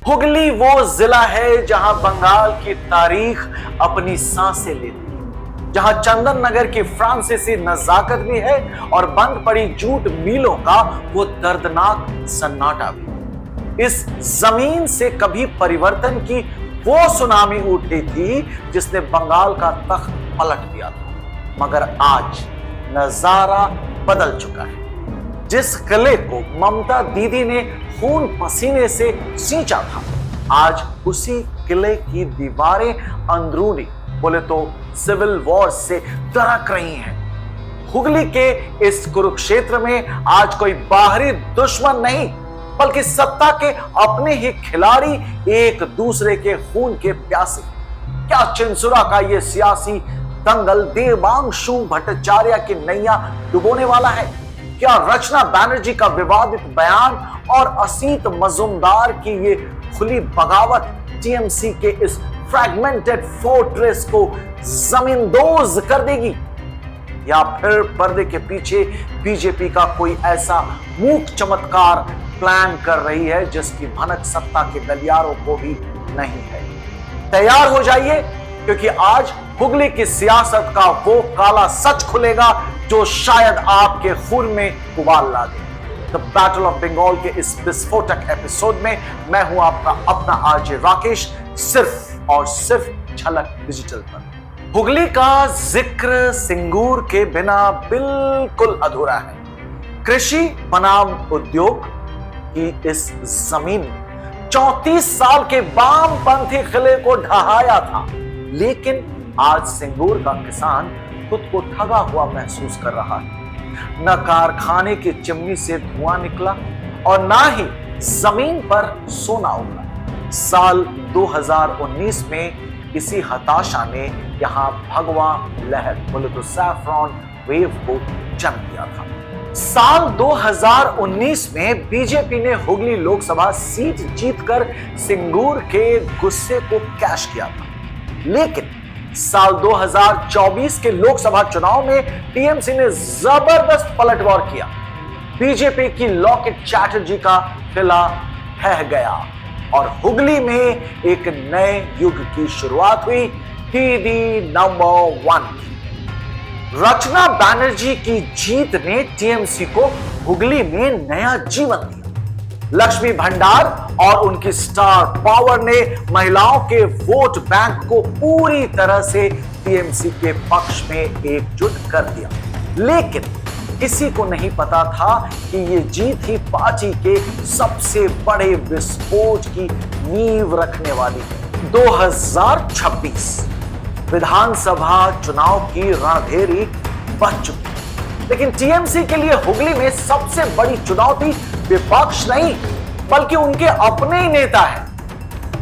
हुगली वो जिला है जहां बंगाल की तारीख अपनी सांसें लेती है, जहां चंदन नगर की फ्रांसीसी नजाकत भी है और बंद पड़ी जूट मिलों का वो दर्दनाक सन्नाटा भी। इस जमीन से कभी परिवर्तन की वो सुनामी उठी थी जिसने बंगाल का तख्त पलट दिया था, मगर आज नजारा बदल चुका है। जिस किले को ममता दीदी ने खून पसीने से सींचा था, आज उसी किले की दीवारें अंदरूनी बोले तो सिविल वॉर से दरक रही हैं। हुगली के इस कुरुक्षेत्र में आज कोई बाहरी दुश्मन नहीं, बल्कि सत्ता के अपने ही खिलाड़ी एक दूसरे के खून के प्यासे। क्या चिंसुरा का ये सियासी दंगल देवांशु भट्टाचार्य की नैया डुबोने वाला है? क्या रचना बनर्जी का विवादित बयान और असीत मजूमदार की ये खुली बगावत टीएमसी के इस फ्रैगमेंटेड फोर्ट्रेस को जमींदोज कर देगी? या फिर पर्दे के पीछे बीजेपी का कोई ऐसा मूक चमत्कार प्लान कर रही है जिसकी भनक सत्ता के गलियारों को भी नहीं है? तैयार हो जाइए, क्योंकि आज हुगली की सियासत का वो काला सच खुलेगा जो शायद आपके खून में उबाल ला दे। द बैटल ऑफ बंगाल के इस विस्फोटक एपिसोड में मैं हूं आपका अपना आरजे राकेश, सिर्फ और सिर्फ झलक डिजिटल पर। हुगली का जिक्र सिंगूर के बिना बिल्कुल अधूरा है। कृषि बनाम उद्योग की इस जमीन में 34 साल के वामपंथी किले को ढहाया था, लेकिन आज सिंगूर का किसान खुद को ठगा हुआ महसूस कर रहा है। न कारखाने की चिमनी से धुआं निकला और ना ही जमीन पर सोना उगला। साल 2019 में इसी हताशा ने यहां भगवा लहर बोले तो सैफ्रॉन वेव को जन्म दिया था। साल 2019 में बीजेपी ने हुगली लोकसभा सीट जीतकर सिंगूर के गुस्से को कैश किया था, लेकिन साल 2024 के लोकसभा चुनाव में टीएमसी ने जबरदस्त पलटवार किया। बीजेपी की लॉकेट चैटर्जी का किला ढह गया और हुगली में एक नए युग की शुरुआत हुई, दीदी नंबर 1। रचना बनर्जी की जीत ने टीएमसी को हुगली में नया जीवन दिया। लक्ष्मी भंडार और उनकी स्टार पावर ने महिलाओं के वोट बैंक को पूरी तरह से टीएमसी के पक्ष में एकजुट कर दिया, लेकिन किसी को नहीं पता था कि ये जीत ही पार्टी के सबसे बड़े विस्फोट की नींव रखने वाली है। 2026 विधानसभा चुनाव की रणभेरी बच चुकी, लेकिन टीएमसी के लिए हुगली में सबसे बड़ी चुनौती विपक्ष नहीं, बल्कि उनके अपने ही नेता है।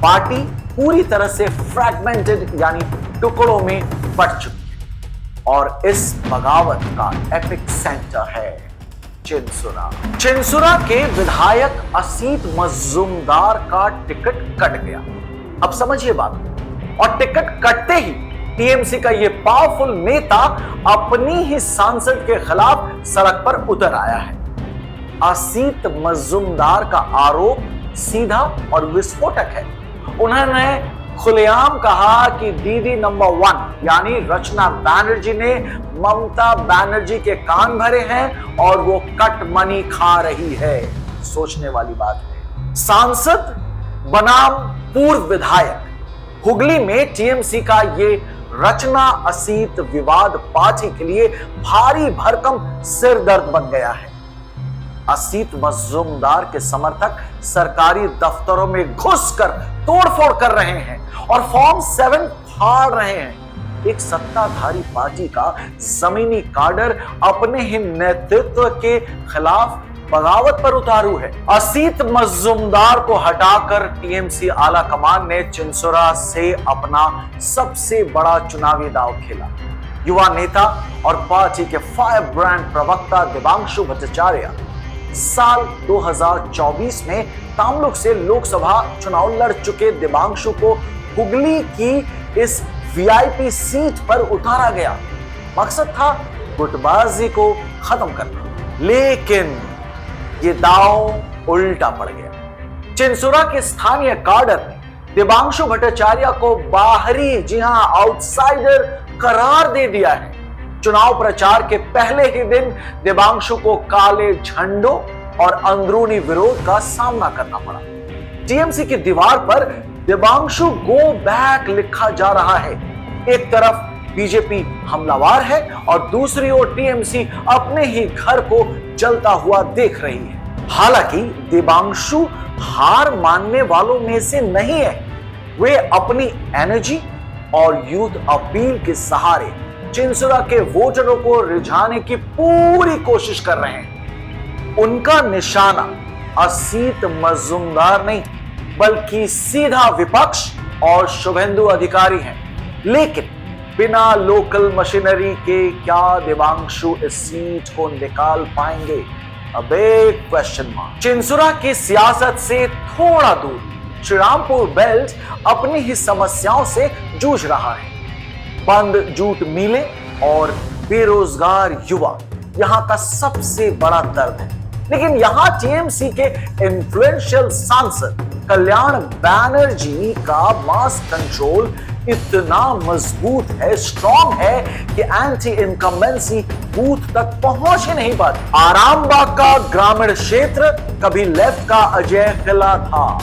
पार्टी पूरी तरह से फ्रैगमेंटेड यानी टुकड़ों में बट चुकी है और इस बगावत का एपिक सेंटर है चिंसुरा। चिंसुरा के विधायक असीत मजूमदार का टिकट कट गया। अब समझिए बात, और टिकट कटते ही टीएमसी का यह पावरफुल नेता अपनी ही सांसद के खिलाफ सड़क पर उतर आया है। असीत मजूमदार का आरोप सीधा और विस्फोटक है। उन्होंने खुलेआम कहा कि दीदी नंबर 1 यानी रचना बनर्जी ने ममता बनर्जी के कान भरे हैं और वो कट मनी खा रही है। सोचने वाली बात है। सांसद बनाम पूर्व विधायक, हुगली में टीएमसी का ये रचना असीत विवाद पार्टी के लिए भारी भरकम सिरदर्द बन गया है। असीत मजूमदार के समर्थक सरकारी दफ्तरों में घुसकर तोड़फोड़ कर रहे हैं और फॉर्म 7 फाड़ रहे हैं। एक सत्ताधारी पार्टी का जमीनी काडर अपने ही नेतृत्व के खिलाफ बगावत पर उतारू है। असीत मजूमदार को हटाकर टीएमसी आला कमान ने चिंसुरा से अपना सबसे बड़ा चुनावी दांव खेला। युवा नेता और पार्टी के फायर ब्रांड प्रवक्ता देवांशु भट्टाचार्य साल 2024 में तमलुक से लोकसभा चुनाव लड़ चुके देवांशु को हुगली की इस वीआईपी सीट पर उतारा गया। मकसद था गुटबाजी को खत्म करना, लेकिन ये दांव उल्टा पड़ गया। चिंसुरा के स्थानीय काडर ने देवांशु भट्टाचार्य को बाहरी, जी हां, आउटसाइडर करार दे दिया है। चुनाव प्रचार के पहले ही दिन देवांशु को काले झंडों और अंदरूनी विरोध का सामना करना पड़ा। टीएमसी की दीवार पर देवांशु गो बैक लिखा जा रहा है। एक तरफ बीजेपी हमलावर है और दूसरी ओर टीएमसी अपने ही घर को जलता हुआ देख रही है। हालांकि देवांशु हार मानने वालों में से नहीं है। वे अपनी एनर्जी और यूथ अपील के सहारे चिंसुरा के वोटरों को रिझाने की पूरी कोशिश कर रहे हैं। उनका निशाना असीत मजूमदार नहीं, बल्कि सीधा विपक्ष और शुभेंदु अधिकारी हैं। लेकिन बिना लोकल मशीनरी के क्या देवांशु इस सीट को निकाल पाएंगे? अब एक क्वेश्चन मार्क। चिंसुरा की सियासत से थोड़ा दूर श्रीरामपुर बेल्ट अपनी ही समस्याओं से जूझ रहा है। बंद जूट मिलें और बेरोजगार युवा यहां का सबसे बड़ा दर्द है। लेकिन यहां टीएमसी के इन्फ्लुएंशियल सांसद कल्याण बैनर्जी का मास कंट्रोल इतना मजबूत है, स्ट्रॉन्ग है कि एंटी इनकम्बेंसी बूथ तक पहुंच ही नहीं पाती। आरामबाग का ग्रामीण क्षेत्र कभी लेफ्ट का अजय किला था।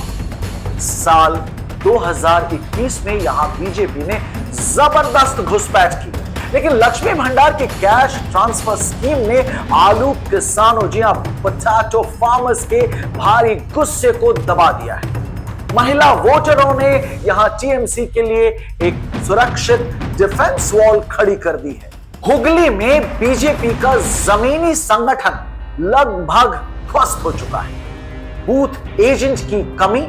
साल 2021 में यहां बीजेपी ने जबरदस्त घुसपैठ की, लेकिन लक्ष्मी भंडार की कैश ट्रांसफर स्कीम ने आलू किसानों, जी हां, पोटैटो फार्मर्स के भारी गुस्से को दबा दिया है। महिला वोटरों ने यहां टीएमसी के लिए एक सुरक्षित डिफेंस वॉल खड़ी कर दी है। हुगली में बीजेपी का जमीनी संगठन लगभग ध्वस्त हो चुका है। बूथ एजेंट की कमी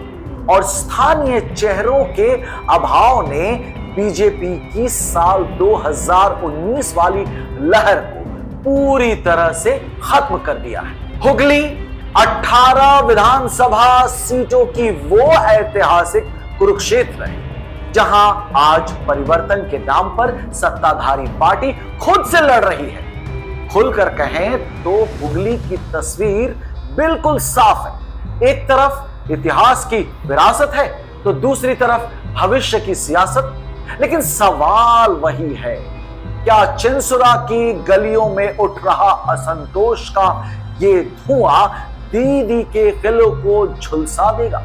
और स्थानीय चेहरों के अभाव ने बीजेपी की साल 2019 वाली लहर को पूरी तरह से खत्म कर दिया है। हुगली 18 विधानसभा सीटों की वो ऐतिहासिक कुरुक्षेत्र है जहां आज परिवर्तन के नाम पर सत्ताधारी पार्टी खुद से लड़ रही है। खुलकर कहें तो हुगली की तस्वीर बिल्कुल साफ है। एक तरफ इतिहास की विरासत है तो दूसरी तरफ भविष्य की सियासत। लेकिन सवाल वही है, क्या चिंसुरा की गलियों में उठ रहा असंतोष का ये धुआं दीदी के किलों को झुलसा देगा?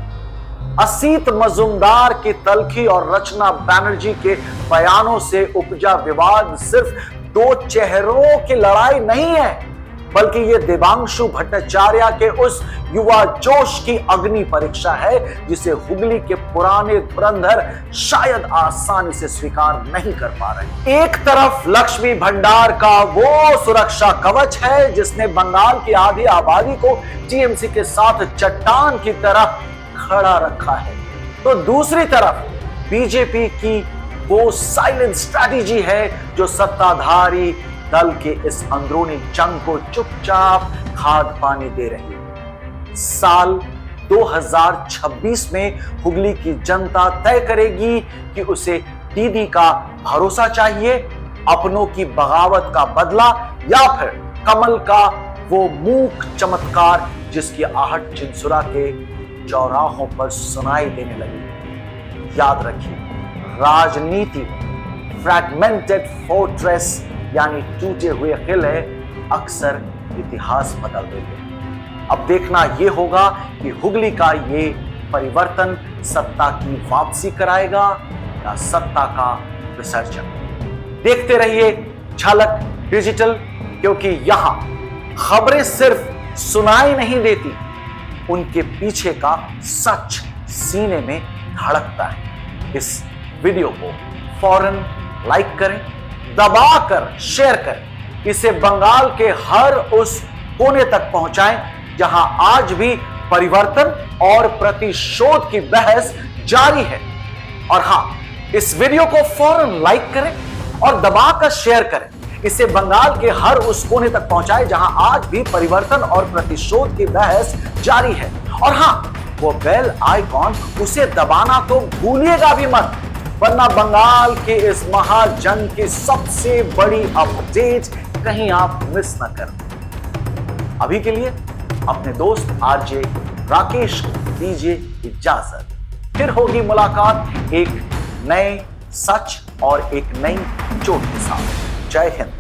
असीत मजूमदार की तलखी और रचना बैनर्जी के बयानों से उपजा विवाद सिर्फ दो चेहरों की लड़ाई नहीं है, बल्कि यह देवांशु भट्टाचार्य के उस युवा जोश की अग्नि परीक्षा है जिसे हुगली के पुराने धुरंधर शायद आसानी से स्वीकार नहीं कर पा रहे। एक तरफ लक्ष्मी भंडार का वो सुरक्षा कवच है जिसने बंगाल की आधी आबादी को टीएमसी के साथ चट्टान की तरह खड़ा रखा है, तो दूसरी तरफ बीजेपी की वो साइलेंट स्ट्रैटेजी है जो सत्ताधारी दल के इस अंदरूनी जंग को चुपचाप खाद पानी दे रही है। साल 2026 में हुगली की जनता तय करेगी कि उसे दीदी का भरोसा चाहिए, अपनों की बगावत का बदला, या फिर कमल का वो मूक चमत्कार जिसकी आहट चिंसुरा के चौराहों पर सुनाई देने लगी। याद रखिए, राजनीति में फ्रैगमेंटेड फोर्ट्रेस यानी टूटे हुए किले अक्सर इतिहास बदल देते हैं। अब देखना यह होगा कि हुगली का ये परिवर्तन सत्ता की वापसी कराएगा या सत्ता का विसर्जन। देखते रहिए झलक डिजिटल, क्योंकि यहां खबरें सिर्फ सुनाई नहीं देती, उनके पीछे का सच सीने में धड़कता है। इस वीडियो को फौरन लाइक करें, दबाकर शेयर करें, इसे बंगाल के हर उस कोने तक पहुंचाएं जहां आज भी परिवर्तन और प्रतिशोध की बहस जारी है। और हां, इस वीडियो को फौरन लाइक करें और दबाकर शेयर करें, इसे बंगाल के हर उस कोने तक पहुंचाएं जहां आज भी परिवर्तन और प्रतिशोध की बहस जारी है। और हां, वो बेल आइकॉन, उसे दबाना तो भूलिएगा भी मत, वरना बंगाल के इस महाजंग की सबसे बड़ी अपडेट कहीं आप मिस न करें। अभी के लिए अपने दोस्त आरजे राकेश को दीजिए इजाजत। फिर होगी मुलाकात एक नए सच और एक नई चोट के साथ। जय हिंद।